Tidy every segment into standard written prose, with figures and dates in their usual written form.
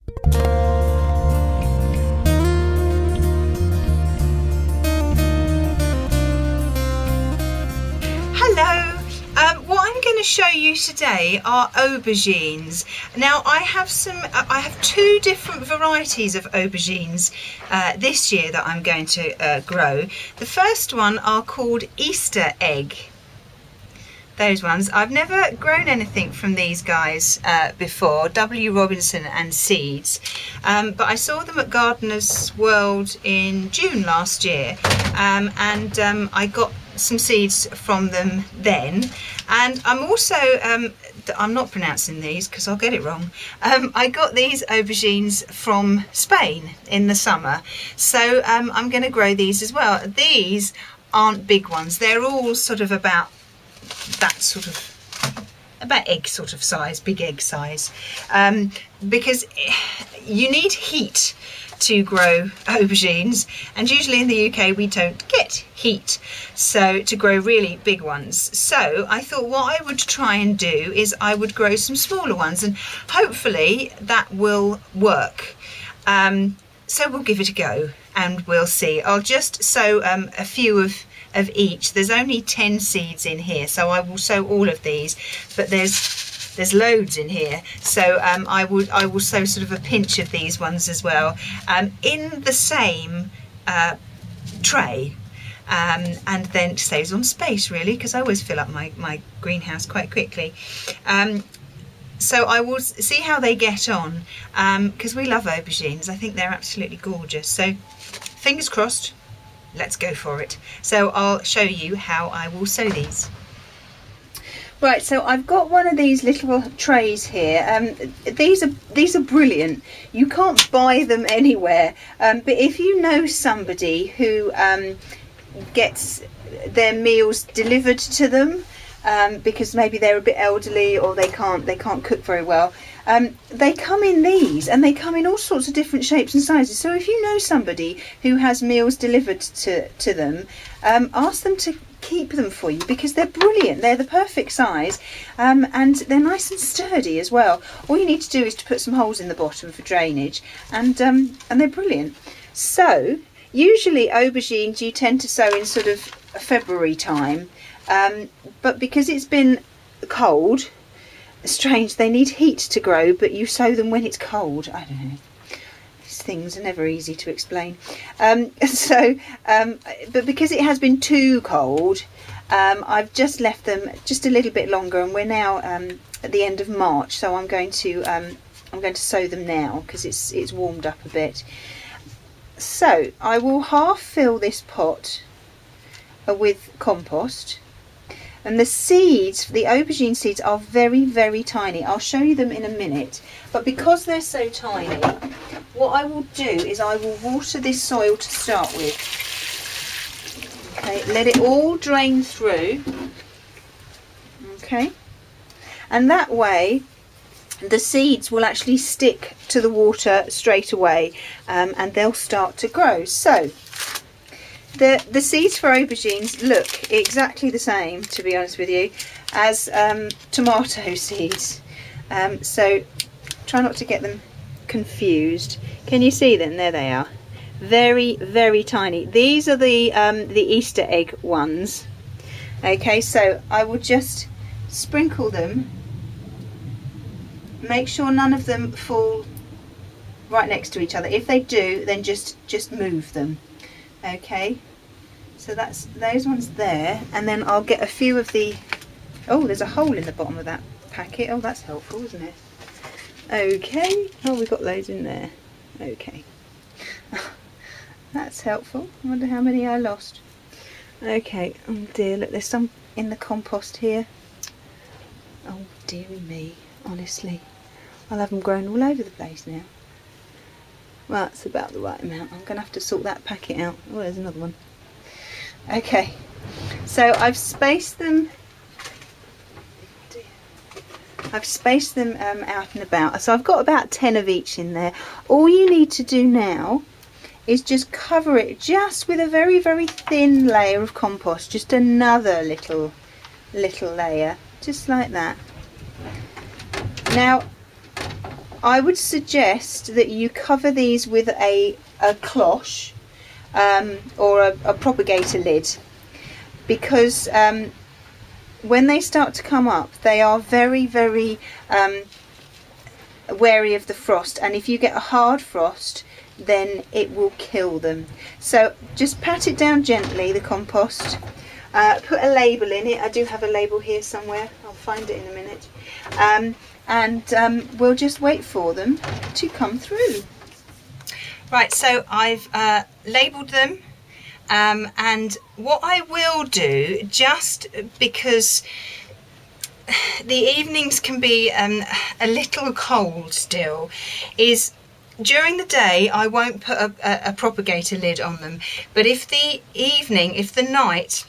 Hello! What I'm going to show you today are aubergines. Now I have two different varieties of aubergines this year that I'm going to grow. The first one are called Easter egg. Those ones. I've never grown anything from these guys before, W. Robinson and Seeds, but I saw them at Gardener's World in June last year, and I got some seeds from them then. And I'm also, I'm not pronouncing these because I'll get it wrong, I got these aubergines from Spain in the summer, so I'm going to grow these as well. These aren't big ones, they're all sort of about that sort of, about egg sort of size, big egg size, because you need heat to grow aubergines, and usually in the UK we don't get heat so to grow really big ones. So I thought what I would try and do is I would grow some smaller ones, and hopefully that will work. So we'll give it a go and we'll see. I'll just sow a few of each. There's only 10 seeds in here, so I will sow all of these, but there's loads in here, so I will sow sort of a pinch of these ones as well, in the same tray, and then it saves on space really, because I always fill up my greenhouse quite quickly. So I will see how they get on, because we love aubergines. I think they're absolutely gorgeous, so fingers crossed, let's go for it. So I'll show you how I will sow these. Right, so I've got one of these little trays here. These are brilliant. You can't buy them anywhere, but if you know somebody who gets their meals delivered to them, because maybe they're a bit elderly or they can't cook very well, they come in these, and they come in all sorts of different shapes and sizes. So if you know somebody who has meals delivered to them, ask them to keep them for you, because they're brilliant. They're the perfect size, and they're nice and sturdy as well. All you need to do is to put some holes in the bottom for drainage, and they're brilliant. So usually aubergines you tend to sow in sort of February time, but because it's been cold, strange, they need heat to grow, but you sow them when it's cold. I don't know, these things are never easy to explain. But because it has been too cold, I've just left them just a little bit longer, and we're now at the end of March, so I'm going to sow them now because it's warmed up a bit. So I will half fill this pot with compost. And the seeds, the aubergine seeds, are very, very tiny. I'll show you them in a minute. But because they're so tiny, what I will do is I will water this soil to start with. Okay, let it all drain through. Okay, and that way the seeds will actually stick to the water straight away, and they'll start to grow. So the seeds for aubergines look exactly the same, to be honest with you, as tomato seeds. So try not to get them confused. Can you see them? There they are. Very, very tiny. These are the Easter egg ones. Okay, so I will just sprinkle them. Make sure none of them fall right next to each other. If they do, then just move them. Okay, so that's those ones there, and then I'll get a few of the, oh, there's a hole in the bottom of that packet. Oh, that's helpful, isn't it? Okay, oh, we've got loads in there. Okay, that's helpful. I wonder how many I lost. Okay, oh dear, look, there's some in the compost here. Oh dearie me, honestly, I'll have them growing all over the place now. Well, that's about the right amount. I'm going to have to sort that packet out. Oh, there's another one. Okay, so I've spaced them. Out and about. So I've got about 10 of each in there. All you need to do now is just cover it just with a very, very thin layer of compost. Just another little layer, just like that. Now, I would suggest that you cover these with a cloche or a propagator lid, because when they start to come up, they are very, very wary of the frost, and if you get a hard frost, then it will kill them. So just pat it down gently, the compost. Put a label in it. I do have a label here somewhere. I'll find it in a minute. And we'll just wait for them to come through. Right, so I've labelled them. And what I will do, just because the evenings can be a little cold still, is during the day I won't put a propagator lid on them, but if the night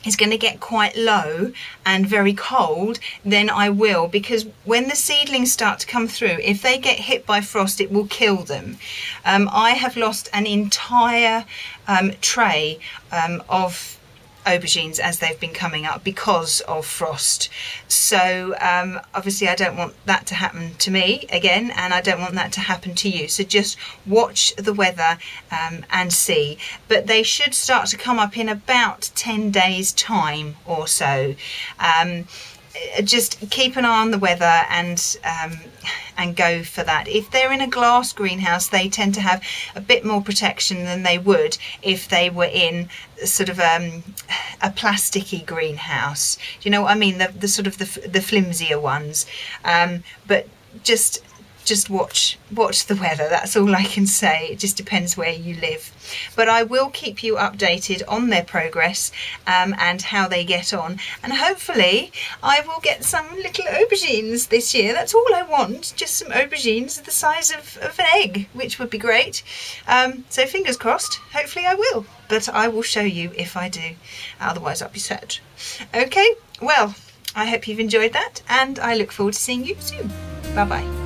is going to get quite low and very cold, then I will, because when the seedlings start to come through, if they get hit by frost, it will kill them. I have lost an entire tray of aubergines as they've been coming up because of frost. So obviously I don't want that to happen to me again, and I don't want that to happen to you. So just watch the weather and see. But they should start to come up in about 10 days time or so. Just keep an eye on the weather and go for that. If they're in a glass greenhouse, they tend to have a bit more protection than they would if they were in sort of a plasticky greenhouse. Do you know what I mean? The sort of the flimsier ones. But just watch the weather. That's all I can say. It just depends where you live. But I will keep you updated on their progress and how they get on. And hopefully I will get some little aubergines this year. That's all I want. Just some aubergines the size of an egg, which would be great. So fingers crossed. Hopefully I will. But I will show you if I do. Otherwise I'll be sad. Okay, well, I hope you've enjoyed that, and I look forward to seeing you soon. Bye-bye.